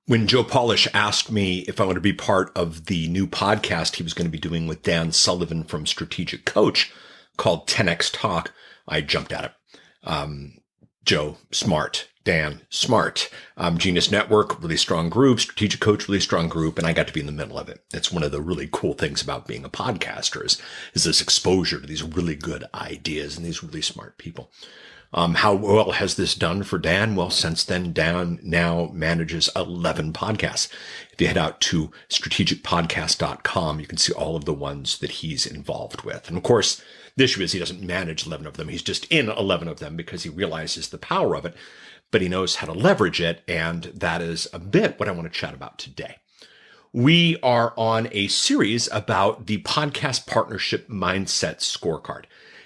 When Joe Polish asked me if I want to be part of the new podcast he was going to be doing with Dan Sullivan from Strategic Coach called 10X Talk, I jumped at it. Joe, smart. Dan, smart. Genius Network, really strong group. Strategic Coach, really strong group. And I got to be in the middle of it. It's one of the really cool things about being a podcaster is this exposure to these really good ideas and these really smart people. How well has this done for Dan? Well, since then, Dan now manages 11 podcasts. If you head out to strategicpodcast.com, you can see all of the ones that he's involved with. And of course, the issue is he doesn't manage 11 of them. He's just in 11 of them because he realizes the power of it, but he knows how to leverage it. And that is a bit what I want to chat about today. We are on a series about the podcast partnership mindset scorecard.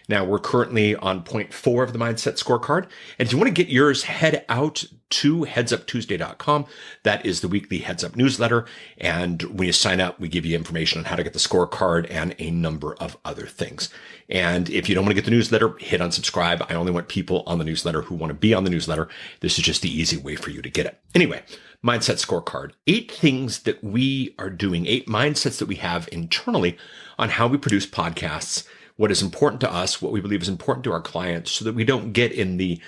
Now, we're currently on point 4 of the Mindset Scorecard. And if you want to get yours, head out to headsuptuesday.com. That is the weekly Heads Up newsletter. And when you sign up, we give you information on how to get the scorecard and a number of other things. And if you don't want to get the newsletter, hit unsubscribe. I only want people on the newsletter who want to be on the newsletter. This is just the easy way for you to get it. Anyway, Mindset Scorecard. 8 things that we are doing, 8 mindsets that we have internally on how we produce podcasts, what is important to us, what we believe is important to our clients, so that we don't get in the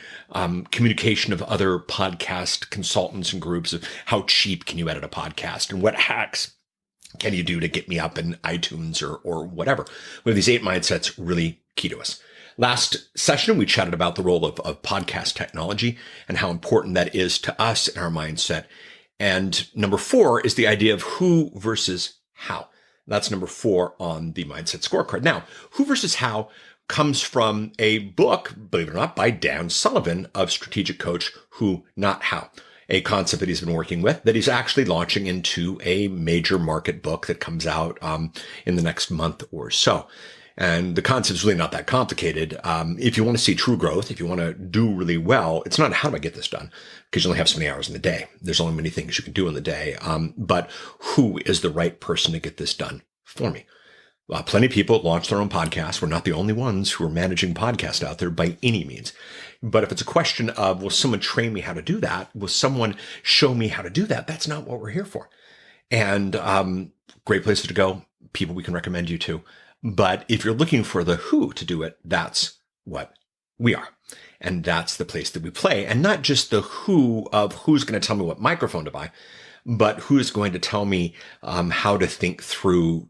communication of other podcast consultants and groups of how cheap can you edit a podcast and what hacks can you do to get me up in iTunes or whatever. We have these 8 mindsets really key to us. Last session, we chatted about the role of podcast technology and how important that is to us in our mindset. And number 4 is the idea of who versus how. That's number 4 on the Mindset Scorecard. Now, who versus how comes from a book, believe it or not, by Dan Sullivan of Strategic Coach, Who, Not How, a concept that he's been working with that he's actually launching into a major market book that comes out in the next month or so. And the concept is really not that complicated. If you want to see true growth, if you want to do really well, it's not how do I get this done? Because you only have so many hours in the day. There's only many things you can do in the day. But who is the right person to get this done for me? Plenty of people launch their own podcasts. We're not the only ones who are managing podcasts out there by any means. But if it's a question of, will someone train me how to do that? Will someone show me how to do that? That's not what we're here for. And great places to go, people we can recommend you to. But if you're looking for the who to do it, that's what we are. And that's the place that we play. And not just the who of who's going to tell me what microphone to buy, but who's going to tell me how to think through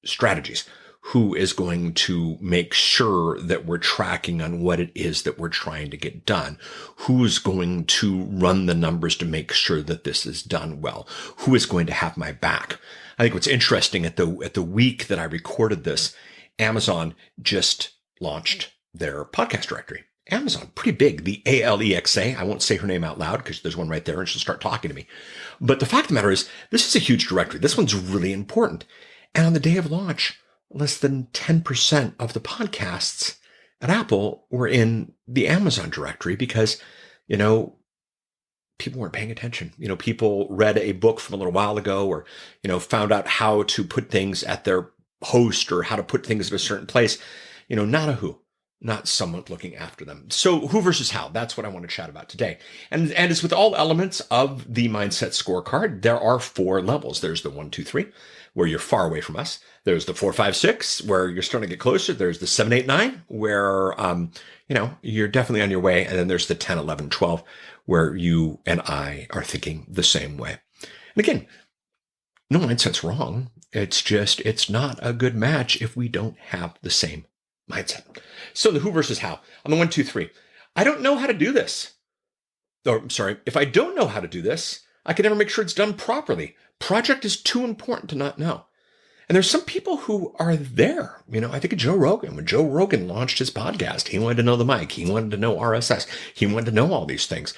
strategies. Who is going to make sure that we're tracking on what it is that we're trying to get done? Who's going to run the numbers to make sure that this is done well? Who is going to have my back? I think what's interesting at the week that I recorded this, Amazon just launched their podcast directory. Amazon, pretty big, the Alexa. I won't say her name out loud because there's one right there and she'll start talking to me. But the fact of the matter is, this is a huge directory. This one's really important. And on the day of launch, less than 10% of the podcasts at Apple were in the Amazon directory because, people weren't paying attention. People read a book from a little while ago or, found out how to put things at their host or how to put things in a certain place. Not a who, not someone looking after them. So who versus how, that's what I want to chat about today. And as with all elements of the Mindset Scorecard, there are 4 levels. There's the 1, 2, 3, where you're far away from us. There's the 4, 5, 6, where you're starting to get closer. There's the 7, 8, 9, where, you're definitely on your way. And then there's the 10, 11, 12, where you and I are thinking the same way. And again, no mindset's wrong. It's just, it's not a good match if we don't have the same mindset. So the who versus how. On the 1, 2, 3, I don't know how to do this. If I don't know how to do this, I can never make sure it's done properly. Project is too important to not know. And there's some people who are there. I think of Joe Rogan. When Joe Rogan launched his podcast, he wanted to know the mic. He wanted to know RSS. He wanted to know all these things.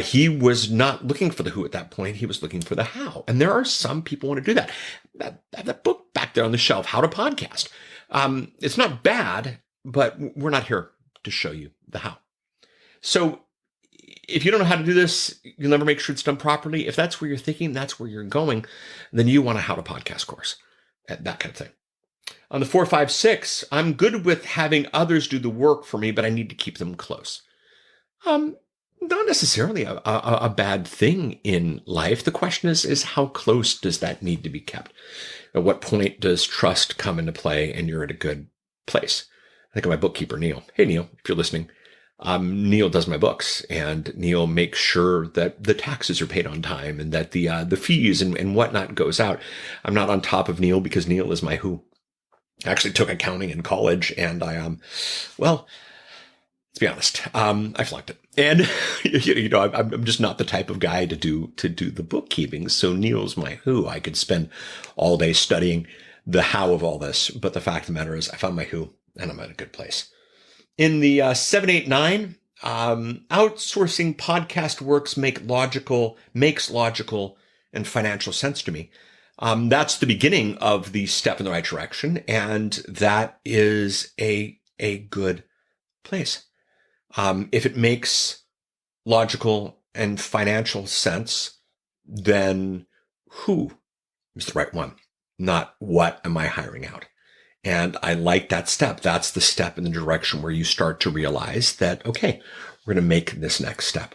He was not looking for the who at that point. He was looking for the how. And there are some people who want to do that. That book back there on the shelf, How to Podcast. It's not bad, but we're not here to show you the how. So if you don't know how to do this, you'll never make sure it's done properly. If that's where you're thinking, that's where you're going, then you want a How to Podcast course. That kind of thing. On the 4, 5, 6, I'm good with having others do the work for me, but I need to keep them close. not necessarily a bad thing in life. The question is how close does that need to be kept? At what point does trust come into play and you're at a good place? I think of my bookkeeper, Neil. Hey, Neil, if you're listening, Neil does my books, and Neil makes sure that the taxes are paid on time and that the fees and whatnot goes out. I'm not on top of Neil because Neil is my who. I actually took accounting in college, and well, let's be honest, I flunked it. And, I'm just not the type of guy to do the bookkeeping. So Neil's my who. I could spend all day studying the how of all this. But the fact of the matter is I found my who, and I'm at a good place. In the 789, outsourcing podcast works makes logical and financial sense to me. That's the beginning of the step in the right direction. And that is a good place. If it makes logical and financial sense, then who is the right one? Not what am I hiring out? And I like that step. That's the step in the direction where you start to realize that, okay, we're going to make this next step.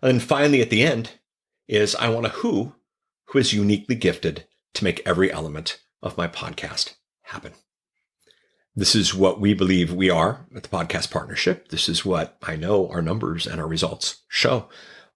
And then finally at the end is I want a who is uniquely gifted to make every element of my podcast happen. This is what we believe we are at the Podcast Partnership. This is what I know our numbers and our results show.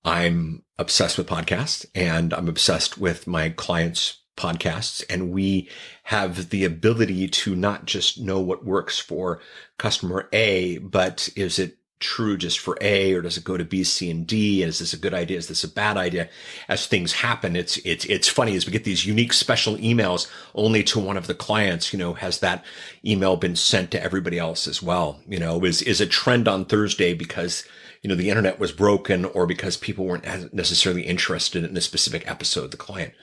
I'm obsessed with podcasts, and I'm obsessed with my clients' podcasts. And we have the ability to not just know what works for customer A, but is it true just for A, or does it go to B, C, and D? And is this a good idea? Is this a bad idea? As things happen, it's funny as we get these unique special emails only to one of the clients. Has that email been sent to everybody else as well? Is a trend on Thursday because the internet was broken, or because people weren't necessarily interested in a specific episode of the client?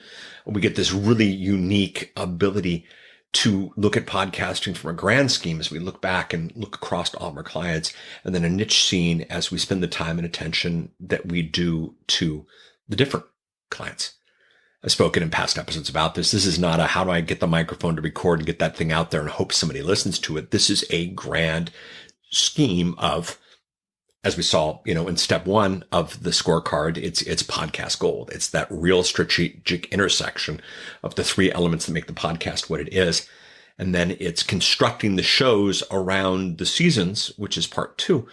We get this really unique ability to look at podcasting from a grand scheme as we look back and look across all of our clients, and then a niche scene as we spend the time and attention that we do to the different clients. I've spoken in past episodes about this. This is not a how do I get the microphone to record and get that thing out there and hope somebody listens to it. This is a grand scheme of, as we saw, in step one of the scorecard, it's podcast gold. It's that real strategic intersection of the three elements that make the podcast what it is. And then it's constructing the shows around the seasons, which is part two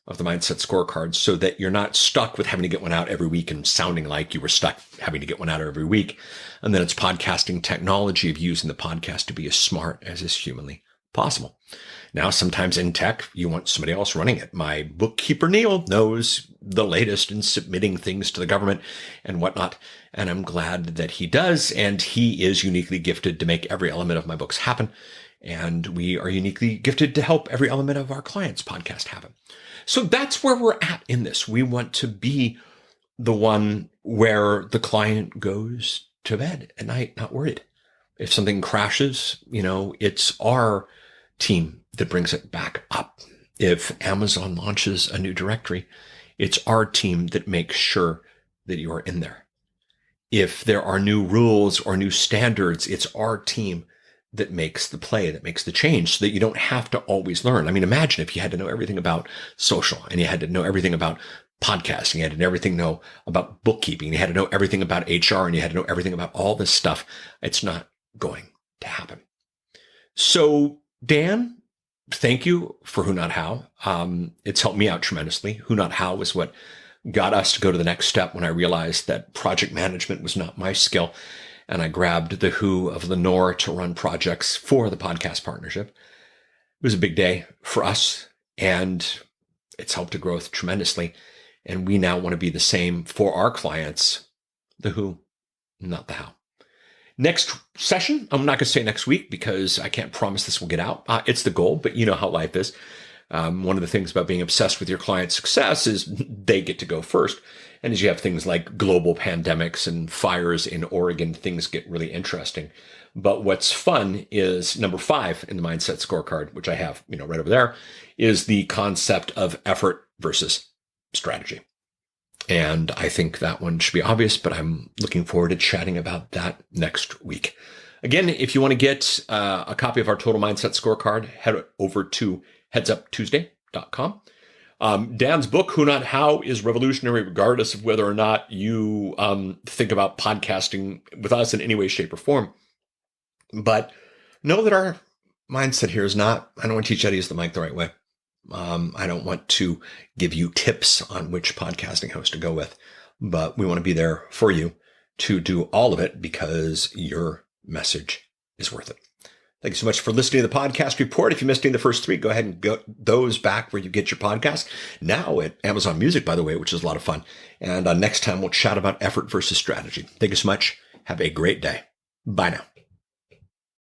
of the mindset scorecard, so that you're not stuck with having to get one out every week and sounding like you were stuck having to get one out every week. And then it's podcasting technology of using the podcast to be as smart as is humanly possible. Now, sometimes in tech, you want somebody else running it. My bookkeeper, Neil, knows the latest in submitting things to the government and whatnot. And I'm glad that he does. And he is uniquely gifted to make every element of my books happen. And we are uniquely gifted to help every element of our clients' podcast happen. So that's where we're at in this. We want to be the one where the client goes to bed at night, not worried. If something crashes, it's our team that brings it back up. If Amazon launches a new directory, it's our team that makes sure that you are in there. If there are new rules or new standards, it's our team that makes the play, that makes the change, so that you don't have to always learn. I mean, imagine if you had to know everything about social, and you had to know everything about podcasting, you had to know everything about bookkeeping, you had to know everything about HR, and you had to know everything about all this stuff. It's not going to happen. So, Dan, thank you for Who Not How. It's helped me out tremendously. Who Not How was what got us to go to the next step when I realized that project management was not my skill. And I grabbed the who of Lenore to run projects for the podcast partnership. It was a big day for us, and it's helped to growth tremendously. And we now want to be the same for our clients, the who, not the how. Next session, I'm not going to say next week because I can't promise this will get out. It's the goal, but you know how life is. One of the things about being obsessed with your client's success is they get to go first. And as you have things like global pandemics and fires in Oregon, things get really interesting. But what's fun is number 5 in the mindset scorecard, which I have, right over there, is the concept of effort versus strategy. And I think that one should be obvious, but I'm looking forward to chatting about that next week. Again, if you want to get a copy of our Total Mindset Scorecard, head over to headsuptuesday.com. Dan's book, Who Not How, is revolutionary regardless of whether or not you think about podcasting with us in any way, shape, or form. But know that our mindset here is not, I don't want to teach you how to use the mic the right way. I don't want to give you tips on which podcasting host to go with, but we want to be there for you to do all of it because your message is worth it. Thank you so much for listening to the podcast report. If you missed any of the first three, go ahead and go those back where you get your podcast. Now at Amazon Music, by the way, which is a lot of fun. And next time we'll chat about effort versus strategy. Thank you so much. Have a great day. Bye now.